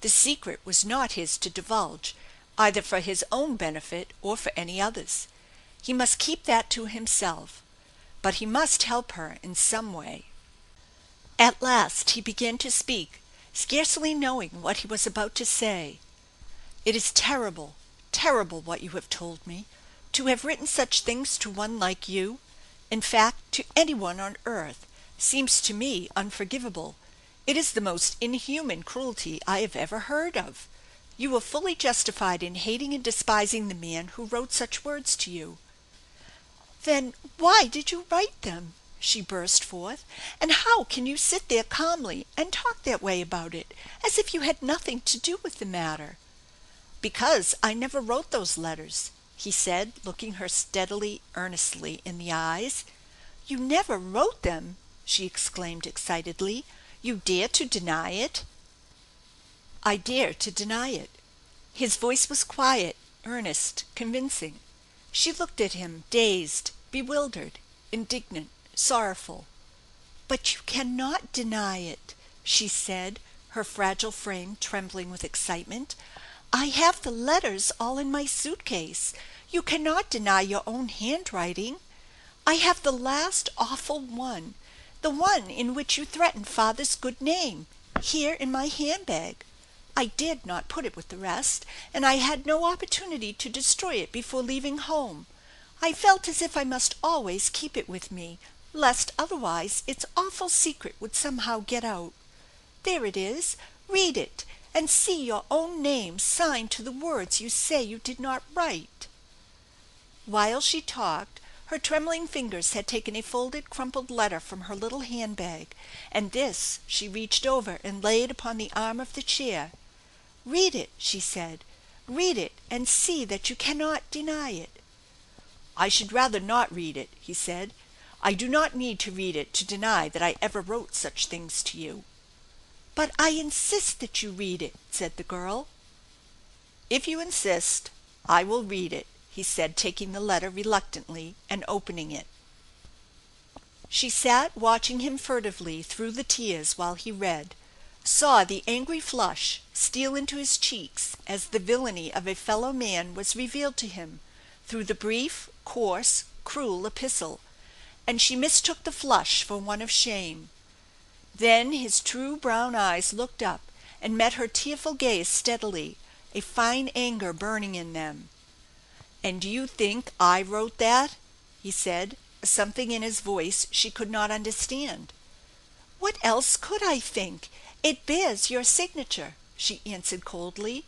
The secret was not his to divulge, either for his own benefit or for any other's. He must keep that to himself. But he must help her in some way. At last he began to speak, scarcely knowing what he was about to say. "It is terrible, terrible what you have told me. To have written such things to one like you, in fact, to any one on earth, seems to me unforgivable. It is the most inhuman cruelty I have ever heard of. You were fully justified in hating and despising the man who wrote such words to you." "Then why did you write them?" she burst forth. "And how can you sit there calmly and talk that way about it, as if you had nothing to do with the matter?" "Because I never wrote those letters," he said, looking her steadily, earnestly in the eyes. "You never wrote them!" she exclaimed excitedly. "You dare to deny it?" "I dare to deny it." His voice was quiet, earnest, convincing. She looked at him, dazed, bewildered, indignant, sorrowful. "But you cannot deny it," she said, her fragile frame trembling with excitement. "I have the letters all in my suitcase. You cannot deny your own handwriting. I have the last awful one, the one in which you threatened father's good name, here in my handbag. I dared not put it with the rest, and I had no opportunity to destroy it before leaving home. I felt as if I must always keep it with me, lest otherwise its awful secret would somehow get out. There it is. Read it, and see your own name signed to the words you say you did not write." While she talked, her trembling fingers had taken a folded, crumpled letter from her little handbag, and this she reached over and laid upon the arm of the chair. "Read it," she said. "Read it, and see that you cannot deny it." "I should rather not read it," he said. "I do not need to read it to deny that I ever wrote such things to you." "But I insist that you read it," said the girl. "If you insist, I will read it," he said, taking the letter reluctantly and opening it. She sat watching him furtively through the tears while he read, saw the angry flush steal into his cheeks as the villainy of a fellow man was revealed to him through the brief, coarse, cruel epistle, and she mistook the flush for one of shame. Then his true brown eyes looked up and met her tearful gaze steadily, a fine anger burning in them. "And do you think I wrote that?" he said, something in his voice she could not understand. "What else could I think? It bears your signature," she answered coldly.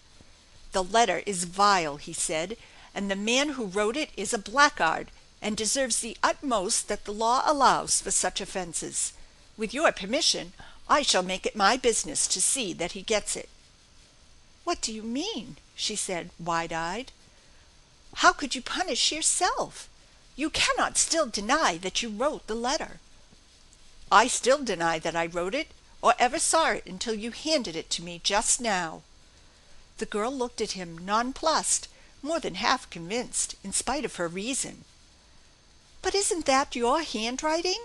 "The letter is vile," he said, "and the man who wrote it is a blackguard, and deserves the utmost that the law allows for such offences. With your permission, I shall make it my business to see that he gets it." "What do you mean?" she said, wide-eyed. "How could you punish yourself? You cannot still deny that you wrote the letter." "I still deny that I wrote it, or ever saw it until you handed it to me just now." The girl looked at him nonplussed, more than half convinced, in spite of her reason. "But isn't that your handwriting?"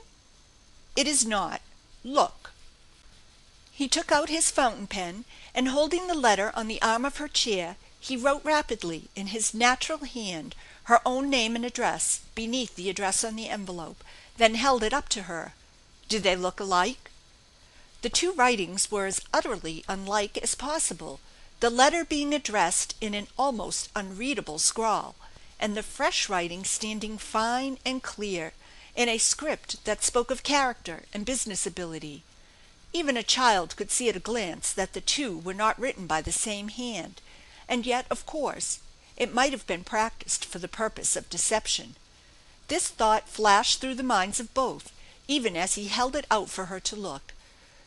"It is not. Look." He took out his fountain pen, and holding the letter on the arm of her chair, he wrote rapidly, in his natural hand, her own name and address beneath the address on the envelope, then held it up to her. Did they look alike? The two writings were as utterly unlike as possible, the letter being addressed in an almost unreadable scrawl, and the fresh writing standing fine and clear, in a script that spoke of character and business ability. Even a child could see at a glance that the two were not written by the same hand, and yet, of course, it might have been practised for the purpose of deception. This thought flashed through the minds of both, even as he held it out for her to look.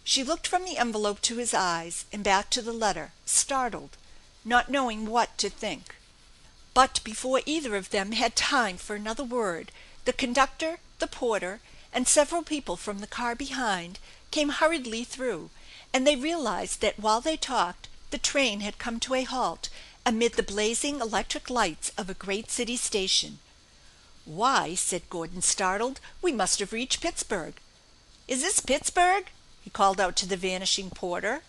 She looked from the envelope to his eyes, and back to the letter, startled, not knowing what to think. But before either of them had time for another word, the conductor, the porter, and several people from the car behind came hurriedly through, and they realized that while they talked the train had come to a halt amid the blazing electric lights of a great city station. "Why," said Gordon, startled, "we must have reached Pittsburgh. Is this Pittsburgh?" he called out to the vanishing porter.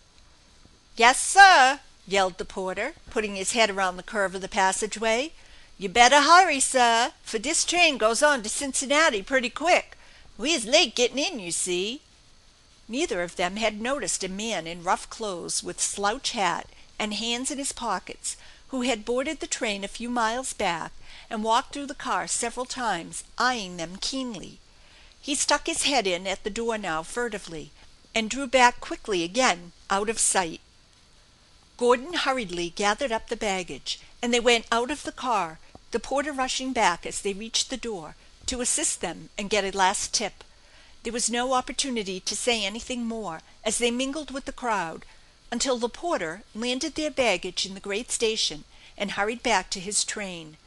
Yes, sir," yelled the porter, putting his head around the curve of the passageway. "You better hurry, sir, for dis train goes on to Cincinnati pretty quick. We is late getting in, you see." Neither of them had noticed a man in rough clothes with slouch hat and hands in his pockets, who had boarded the train a few miles back and walked through the car several times, eyeing them keenly. He stuck his head in at the door now furtively, and drew back quickly again out of sight. Gordon hurriedly gathered up the baggage, and they went out of the car, the porter rushing back as they reached the door to assist them and get a last tip. There was no opportunity to say anything more as they mingled with the crowd until the porter landed their baggage in the great station and hurried back to his train.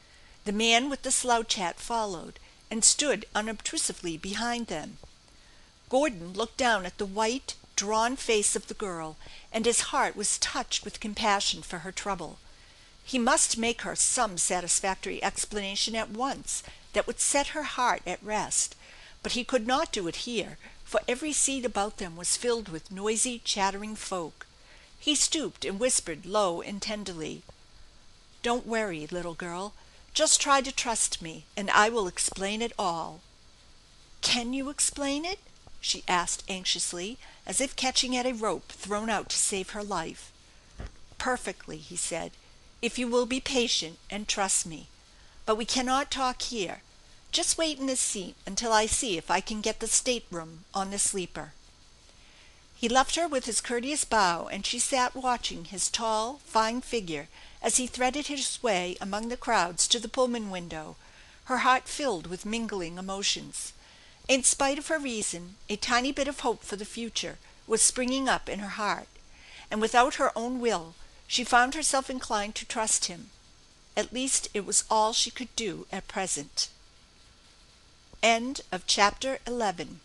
The man with the slouch hat followed and stood unobtrusively behind them. Gordon looked down at the white, drawn face of the girl, and his heart was touched with compassion for her trouble. He must make her some satisfactory explanation at once that would set her heart at rest, but he could not do it here, for every seat about them was filled with noisy, chattering folk. He stooped and whispered low and tenderly: "Don't worry, little girl. Just try to trust me, and I will explain it all." "Can you explain it?" she asked anxiously, as if catching at a rope thrown out to save her life. "Perfectly," he said, "if you will be patient and trust me. But we cannot talk here. Just wait in this seat until I see if I can get the stateroom on the sleeper." He left her with his courteous bow, and she sat watching his tall, fine figure as he threaded his way among the crowds to the Pullman window, her heart filled with mingling emotions. In spite of her reason, a tiny bit of hope for the future was springing up in her heart, and without her own will she found herself inclined to trust him. At least it was all she could do at present. End of chapter 11.